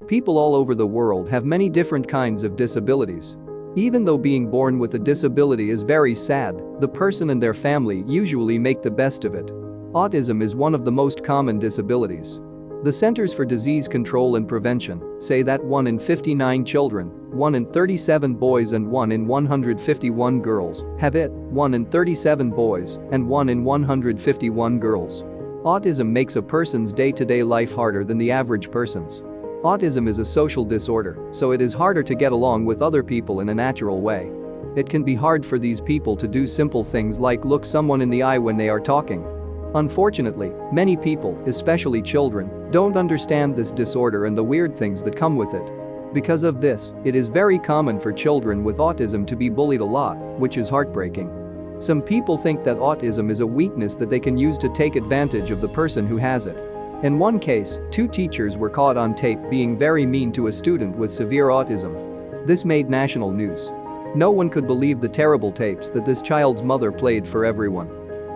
People all over the world have many different kinds of disabilities. Even though being born with a disability is very sad, the person and their family usually make the best of it. Autism is one of the most common disabilities. The Centers for Disease Control and Prevention say that 1 in 59 children, 1 in 37 boys and 1 in 151 girls have it, 1 in 37 boys and 1 in 151 girls. Autism makes a person's day-to-day life harder than the average person's. Autism is a social disorder, so it is harder to get along with other people in a natural way. It can be hard for these people to do simple things like look someone in the eye when they are talking. Unfortunately, many people, especially children, don't understand this disorder and the weird things that come with it. Because of this, it is very common for children with autism to be bullied a lot, which is heartbreaking. Some people think that autism is a weakness that they can use to take advantage of the person who has it. In one case, 2 teachers were caught on tape being very mean to a student with severe autism. This made national news. No one could believe the terrible tapes that this child's mother played for everyone.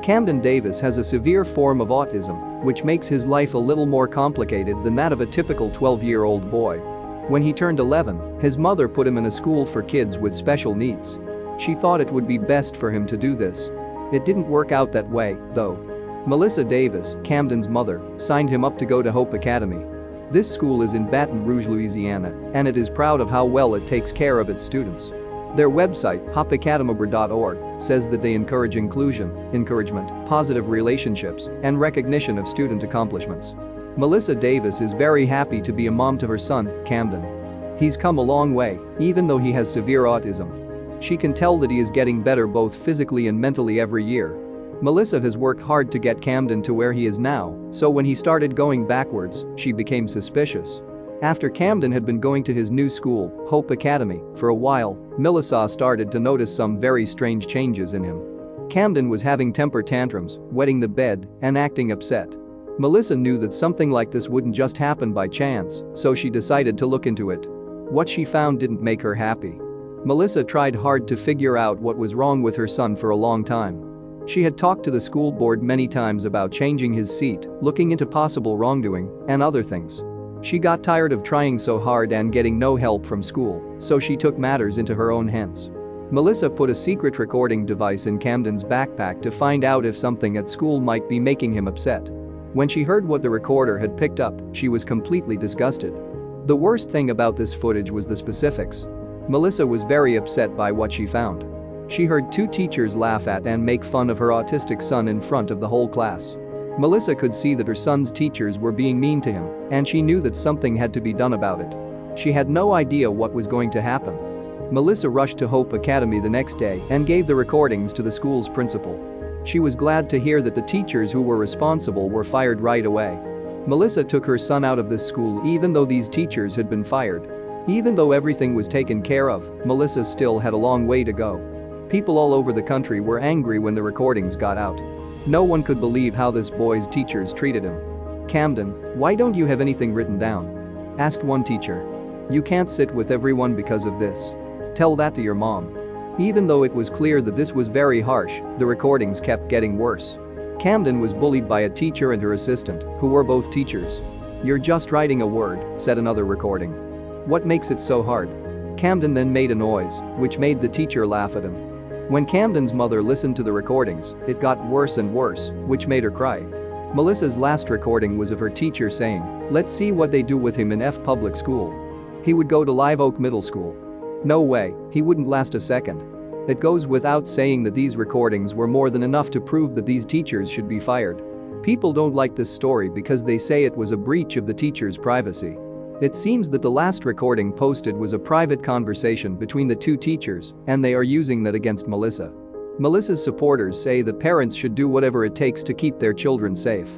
Camden Davis has a severe form of autism, which makes his life a little more complicated than that of a typical 12-year-old boy. When he turned 11, his mother put him in a school for kids with special needs. She thought it would be best for him to do this. It didn't work out that way, though. Melissa Davis, Camden's mother, signed him up to go to Hope Academy. This school is in Baton Rouge, Louisiana, and it is proud of how well it takes care of its students. Their website, hopacademy.org, says that they encourage inclusion, encouragement, positive relationships, and recognition of student accomplishments. Melissa Davis is very happy to be a mom to her son, Camden. He's come a long way, even though he has severe autism. She can tell that he is getting better both physically and mentally every year. Melissa has worked hard to get Camden to where he is now, so when he started going backwards, she became suspicious. After Camden had been going to his new school, Hope Academy, for a while, Melissa started to notice some very strange changes in him. Camden was having temper tantrums, wetting the bed, and acting upset. Melissa knew that something like this wouldn't just happen by chance, so she decided to look into it. What she found didn't make her happy. Melissa tried hard to figure out what was wrong with her son for a long time. She had talked to the school board many times about changing his seat, looking into possible wrongdoing, and other things. She got tired of trying so hard and getting no help from school, so she took matters into her own hands. Melissa put a secret recording device in Camden's backpack to find out if something at school might be making him upset. When she heard what the recorder had picked up, she was completely disgusted. The worst thing about this footage was the specifics. Melissa was very upset by what she found. She heard 2 teachers laugh at and make fun of her autistic son in front of the whole class. Melissa could see that her son's teachers were being mean to him, and she knew that something had to be done about it. She had no idea what was going to happen. Melissa rushed to Hope Academy the next day and gave the recordings to the school's principal. She was glad to hear that the teachers who were responsible were fired right away. Melissa took her son out of this school even though these teachers had been fired. Even though everything was taken care of, Melissa still had a long way to go. People all over the country were angry when the recordings got out. No one could believe how this boy's teachers treated him. "Camden, why don't you have anything written down?" asked one teacher. "You can't sit with everyone because of this. Tell that to your mom." Even though it was clear that this was very harsh, the recordings kept getting worse. Camden was bullied by a teacher and her assistant, who were both teachers. "You're just writing a word," said another recording. "What makes it so hard?" Camden then made a noise, which made the teacher laugh at him. When Camden's mother listened to the recordings, it got worse and worse, which made her cry. Melissa's last recording was of her teacher saying, "Let's see what they do with him in F public school. He would go to Live Oak Middle School." No way, he wouldn't last a second. It goes without saying that these recordings were more than enough to prove that these teachers should be fired. People don't like this story because they say it was a breach of the teacher's privacy. It seems that the last recording posted was a private conversation between the 2 teachers, and they are using that against Melissa. Melissa's supporters say that parents should do whatever it takes to keep their children safe.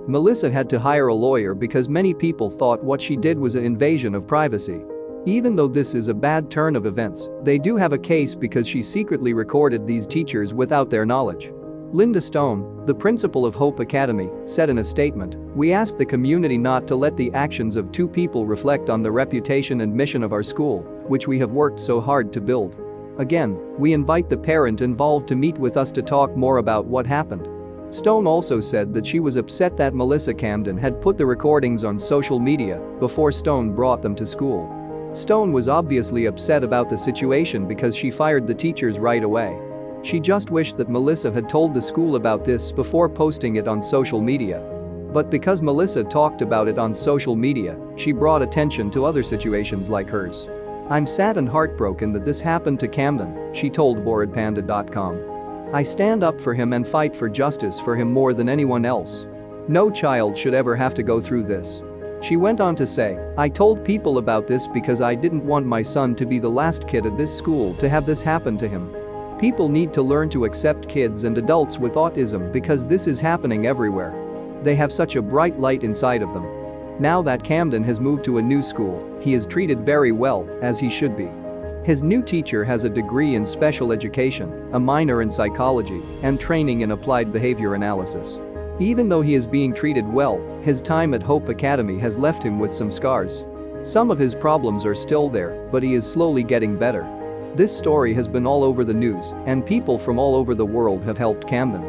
Melissa had to hire a lawyer because many people thought what she did was an invasion of privacy. Even though this is a bad turn of events, they do have a case because she secretly recorded these teachers without their knowledge. Linda Stone, the principal of Hope Academy, said in a statement, "We ask the community not to let the actions of 2 people reflect on the reputation and mission of our school, which we have worked so hard to build. Again, we invite the parent involved to meet with us to talk more about what happened." Stone also said that she was upset that Melissa Camden had put the recordings on social media before Stone brought them to school. Stone was obviously upset about the situation because she fired the teachers right away. She just wished that Melissa had told the school about this before posting it on social media. But because Melissa talked about it on social media, she brought attention to other situations like hers. "I'm sad and heartbroken that this happened to Camden," she told BoredPanda.com. "I stand up for him and fight for justice for him more than anyone else. No child should ever have to go through this." She went on to say, "I told people about this because I didn't want my son to be the last kid at this school to have this happen to him. People need to learn to accept kids and adults with autism because this is happening everywhere. They have such a bright light inside of them." Now that Camden has moved to a new school, he is treated very well, as he should be. His new teacher has a degree in special education, a minor in psychology, and training in applied behavior analysis. Even though he is being treated well, his time at Hope Academy has left him with some scars. Some of his problems are still there, but he is slowly getting better. This story has been all over the news, and people from all over the world have helped Camden.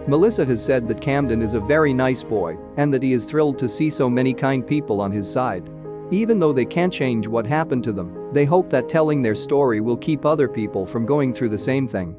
Melissa has said that Camden is a very nice boy and that he is thrilled to see so many kind people on his side. Even though they can't change what happened to them, they hope that telling their story will keep other people from going through the same thing.